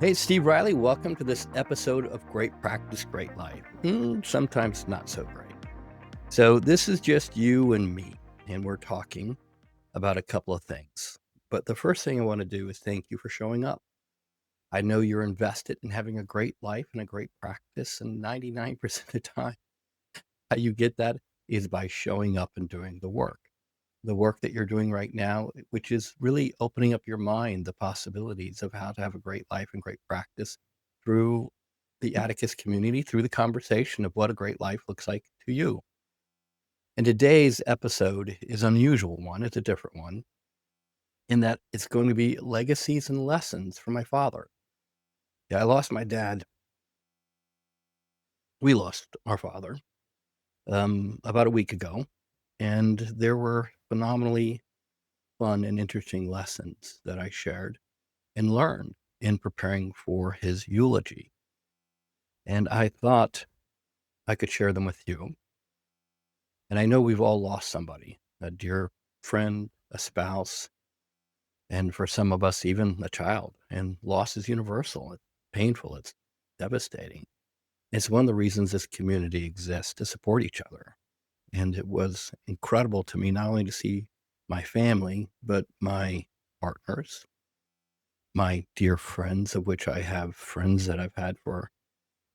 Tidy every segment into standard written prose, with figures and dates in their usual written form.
Hey, it's Steve Riley. Welcome to this episode of Great Practice, Great Life. Sometimes not so great. So, this is just you and me, and we're talking about a couple of things. But the first thing I want to do is thank you for showing up. I know you're invested in having a great life and a great practice, and 99% of the time, how you get that is by showing up and doing the work. The work that you're doing right now, which is really opening up your mind, the possibilities of how to have a great life and great practice through the Atticus community, through the conversation of what a great life looks like to you. And today's episode is an unusual one. It's a different one in that it's going to be legacies and lessons from my father. Yeah, I lost my dad. We lost our father about a week ago, and there were phenomenally fun and interesting lessons that I shared and learned in preparing for his eulogy. And I thought I could share them with you. And I know we've all lost somebody, a dear friend, a spouse, and for some of us, even a child. And loss is universal. It's painful. It's devastating. It's one of the reasons this community exists, to support each other. And it was incredible to me not only to see my family, but my partners, my dear friends, of which I have friends that I've had for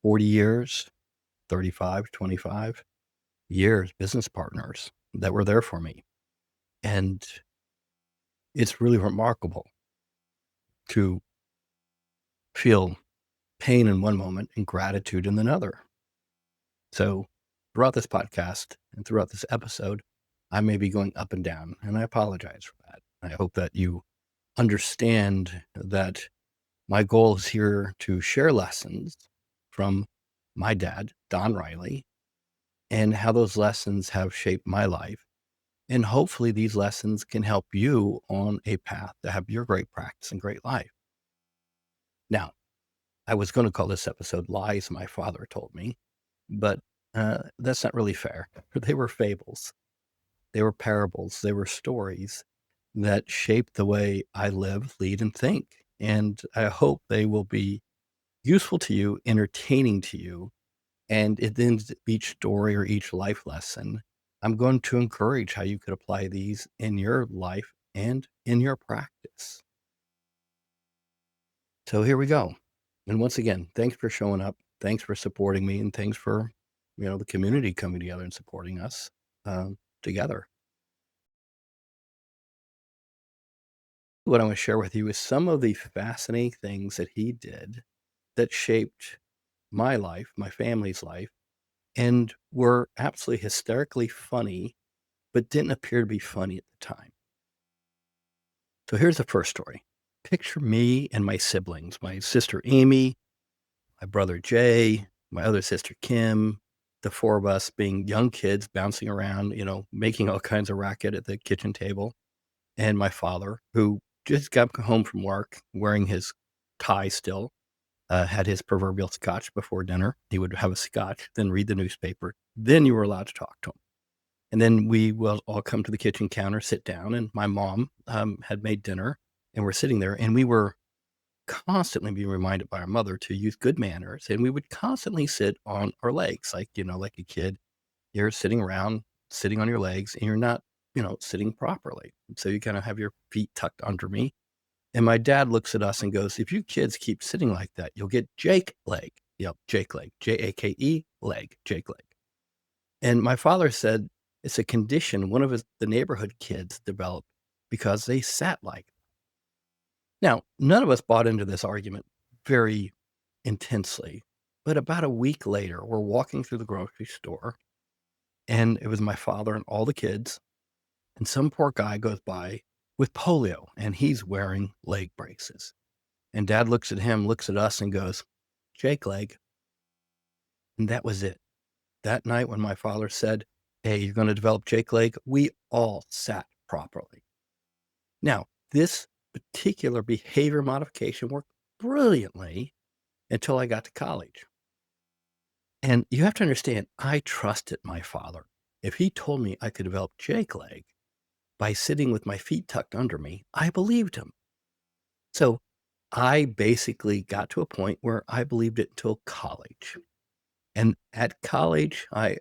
40 years, 35, 25 years, business partners that were there for me. And it's really remarkable to feel pain in one moment and gratitude in another. So throughout this podcast and throughout this episode, I may be going up and down, and I apologize for that. I hope that you understand that my goal is here to share lessons from my dad, Don Riley, and how those lessons have shaped my life. And hopefully these lessons can help you on a path to have your great practice and great life. Now, I was going to call this episode Lies My Father Told Me, but that's not really fair. They were fables. They were parables. They were stories that shaped the way I live, lead, and think. And I hope they will be useful to you, entertaining to you, and at the end of each story or each life lesson, I'm going to encourage how you could apply these in your life and in your practice. So here we go. And once again, thanks for showing up. Thanks for supporting me, and thanks for the community coming together and supporting us together. What I want to share with you is some of the fascinating things that he did that shaped my life, my family's life, and were absolutely hysterically funny but didn't appear to be funny at the time. So here's the first story. Picture me and my siblings, my sister Amy, my brother Jay, my other sister Kim, the four of us being young kids bouncing around, making all kinds of racket at the kitchen table. And my father, who just got home from work wearing his tie still, had his proverbial scotch before dinner. He would have a scotch, then read the newspaper. Then you were allowed to talk to him. And then we will all come to the kitchen counter, sit down, and my mom had made dinner, and we're sitting there, and we were constantly being reminded by our mother to use good manners, and we would constantly sit on our legs, like a kid. You're sitting around, sitting on your legs, and you're not, sitting properly. So you kind of have your feet tucked under me. And my dad looks at us and goes, "If you kids keep sitting like that, you'll get Jake leg." Yep, Jake leg, Jake leg, Jake leg. And my father said it's a condition one of the neighborhood kids developed because they sat like. Now, none of us bought into this argument very intensely, but about a week later, we're walking through the grocery store, and it was my father and all the kids, and some poor guy goes by with polio, and he's wearing leg braces. And dad looks at him, looks at us, and goes, "Jake leg." And that was it. That night when my father said, "Hey, you're going to develop Jake leg," we all sat properly. Now, this particular behavior modification worked brilliantly until I got to college. And you have to understand, I trusted my father. If he told me I could develop Jake leg by sitting with my feet tucked under me, I believed him. So I basically got to a point where I believed it until college. And at college, I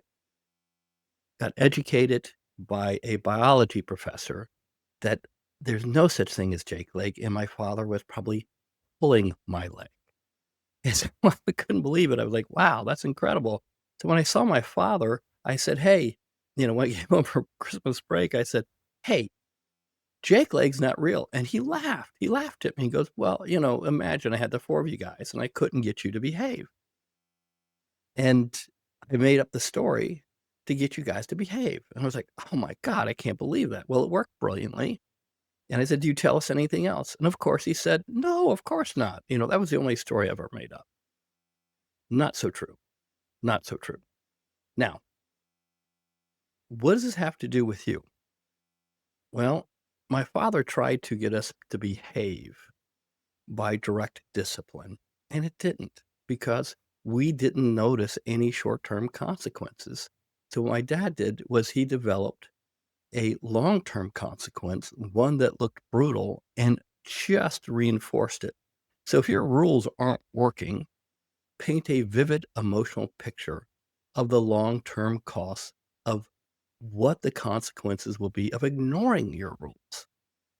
got educated by a biology professor that there's no such thing as Jake leg, and my father was probably pulling my leg. And so I couldn't believe it. I was like, wow, that's incredible. So when I saw my father, I said, hey, when I came home for Christmas break, I said, hey, Jake leg's not real. And he laughed. He laughed at me. He goes, well, imagine I had the four of you guys and I couldn't get you to behave. And I made up the story to get you guys to behave. And I was like, oh my God, I can't believe that. Well, it worked brilliantly. And I said, do you tell us anything else? And of course he said, no, of course not. That was the only story I ever made up. Not so true. Not so true. Now, what does this have to do with you? Well, my father tried to get us to behave by direct discipline, and it didn't because we didn't notice any short-term consequences. So what my dad did was he developed a long-term consequence, one that looked brutal, and just reinforced it. So if your rules aren't working, paint a vivid emotional picture of the long-term costs of what the consequences will be of ignoring your rules.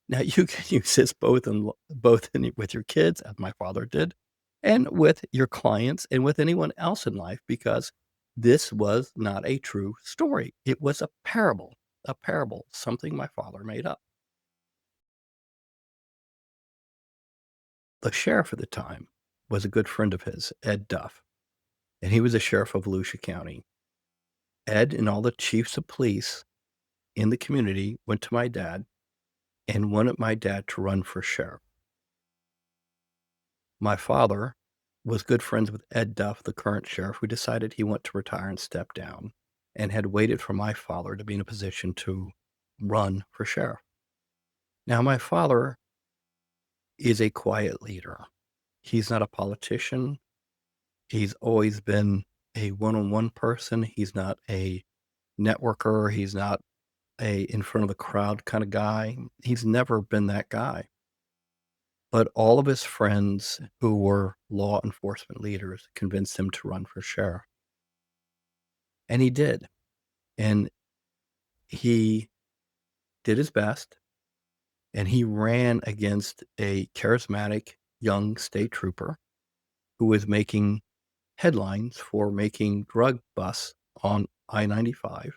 Now you can use this with your kids, as my father did, and with your clients and with anyone else in life, because this was not a true story. It was a parable, something my father made up. The sheriff at the time was a good friend of his, Ed Duff, and he was a sheriff of Volusia County. Ed and all the chiefs of police in the community went to my dad and wanted my dad to run for sheriff. My father was good friends with Ed Duff, the current sheriff, who decided he wanted to retire and step down, and had waited for my father to be in a position to run for sheriff. Now, my father is a quiet leader. He's not a politician. He's always been a one-on-one person. He's not a networker. He's not a in front of the crowd kind of guy. He's never been that guy. But all of his friends who were law enforcement leaders convinced him to run for sheriff. And he did. And he did his best. And he ran against a charismatic young state trooper who was making headlines for making drug busts on I-95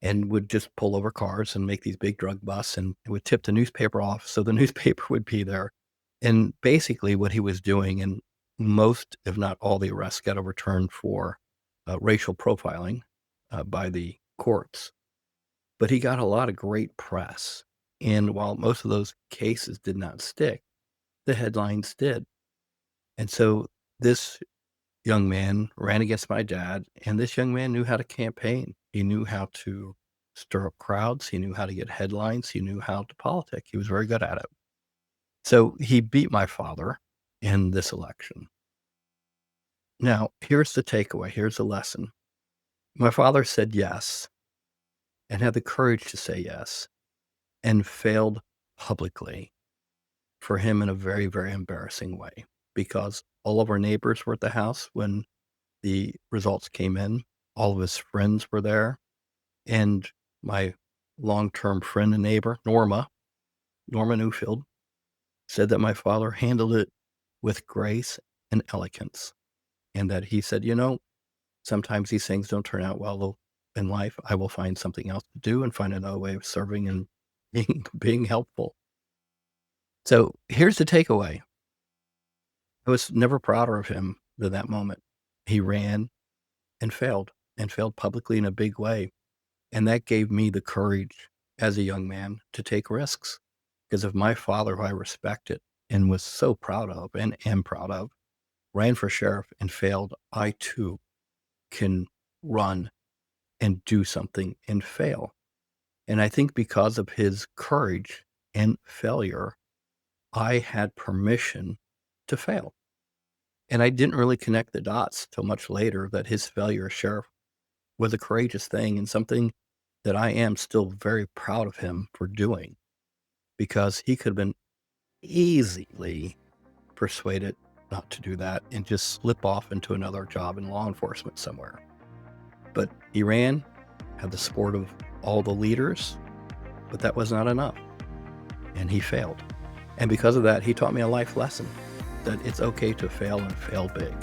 and would just pull over cars and make these big drug busts and would tip the newspaper off so the newspaper would be there. And basically what he was doing, and most, if not all, the arrests got overturned for racial profiling by the courts. But he got a lot of great press. And while most of those cases did not stick, the headlines did. And so this young man ran against my dad, and this young man knew how to campaign. He knew how to stir up crowds. He knew how to get headlines. He knew how to politic. He was very good at it. So he beat my father in this election. Now, here's the takeaway. Here's the lesson. My father said yes and had the courage to say yes and failed publicly for him in a very, very embarrassing way because all of our neighbors were at the house when the results came in. All of his friends were there. And my long-term friend and neighbor, Norma Newfield, said that my father handled it with grace and elegance. And that he said, sometimes these things don't turn out well in life. I will find something else to do and find another way of serving and being helpful. So here's the takeaway. I was never prouder of him than that moment. He ran and failed publicly in a big way. And that gave me the courage as a young man to take risks. Because if my father, who I respected and was so proud of and am proud of, ran for sheriff and failed, I too can run and do something and fail. And I think because of his courage and failure, I had permission to fail. And I didn't really connect the dots till much later that his failure as sheriff was a courageous thing and something that I am still very proud of him for doing, because he could have been easily persuaded not to do that and just slip off into another job in law enforcement somewhere. But he ran, had the support of all the leaders, but that was not enough. And he failed. And because of that, he taught me a life lesson that it's okay to fail and fail big.